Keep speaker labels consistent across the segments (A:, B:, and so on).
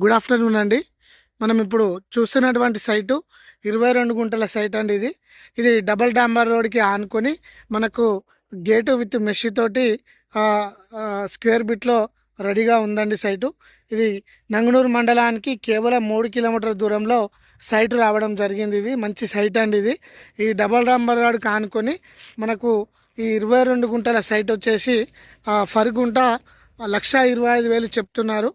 A: Good afternoon అండి. మనం ఇప్పుడు చూస్తున్నటువంటి సైటు 22 గుంటల సైట్ అండి. ఇది డబల్ డాంబర్ రోడ్కి ఆనుకొని మనకు గేటు విత్ మెష్ తోటి స్క్వేర్ బిట్లో రెడీగా ఉందండి సైటు. ఇది నంగనూరు మండలానికి కేవలం 3 కిలోమీటర్ల దూరంలో సైట్ రావడం జరిగింది. ఇది మంచి సైట్ అండి. ఈ డబల్ డాంబర్ రోడ్కి ఆనుకొని మనకు ఈ 22 గుంటల సైట్ వచ్చేసి ఫర్ గుంట 1,25,000 చెప్తున్నారు.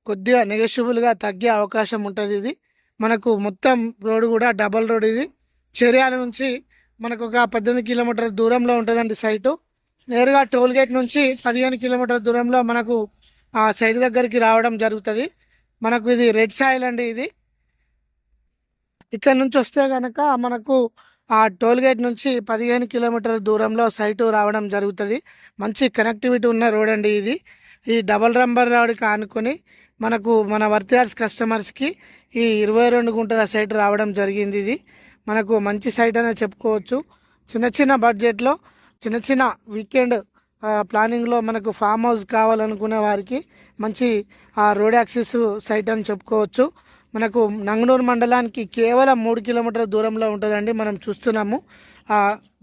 A: కొద్దిగా నెగోషియబుల్గా తగ్గే అవకాశం ఉంటుంది. ఇది మనకు మొత్తం రోడ్డు కూడా డబల్ రోడ్. ఇది చెర్యాల నుంచి మనకు ఒక 18 కిలోమీటర్ల దూరంలో ఉంటుందండి సైటు. నేరుగా టోల్ గేట్ నుంచి 15 కిలోమీటర్ల దూరంలో మనకు ఆ సైడ్ దగ్గరికి రావడం జరుగుతుంది. మనకు ఇది రెడ్ సాయిల్ అండి. ఇది ఇక్కడ నుంచి వస్తే కనుక మనకు ఆ టోల్ గేట్ నుంచి 15 కిలోమీటర్ల దూరంలో సైటు రావడం జరుగుతుంది. మంచి కనెక్టివిటీ ఉన్న రోడ్ అండి. ఇది ఈ డబల్ డంబర్ రోడ్కి ఆనుకొని మనకు మన వర్తియార్స్ కస్టమర్స్కి ఈ 22 గుంటల సైట్ రావడం జరిగింది. ఇది మనకు మంచి సైట్ అనే చెప్పుకోవచ్చు. చిన్న చిన్న బడ్జెట్లో చిన్న వీకెండ్ ప్లానింగ్లో మనకు ఫామ్ హౌస్ కావాలనుకునే వారికి మంచి రోడ్ యాక్సిస్ సైట్ అని చెప్పుకోవచ్చు. మనకు నంగనూరు మండలానికి కేవలం 3 కిలోమీటర్ల దూరంలో ఉంటుందండి. మనం చూస్తున్నాము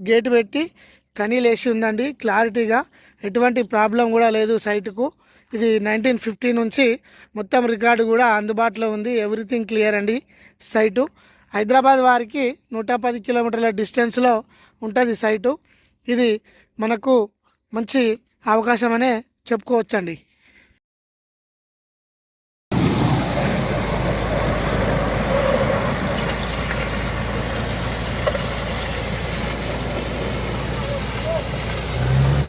A: గేట్ పెట్టి కనీలేసి ఉందండి. క్లారిటీగా ఎటువంటి ప్రాబ్లం కూడా లేదు సైటుకు. ఇది 1950 నుంచి మొత్తం రికార్డు కూడా అందుబాటులో ఉంది. ఎవ్రీథింగ్ క్లియర్ అండి. సైటు హైదరాబాద్ వారికి 110 కిలోమీటర్ల డిస్టెన్స్లో ఉంటుంది సైటు. ఇది మనకు మంచి అవకాశం అనే చెప్పుకోవచ్చండి.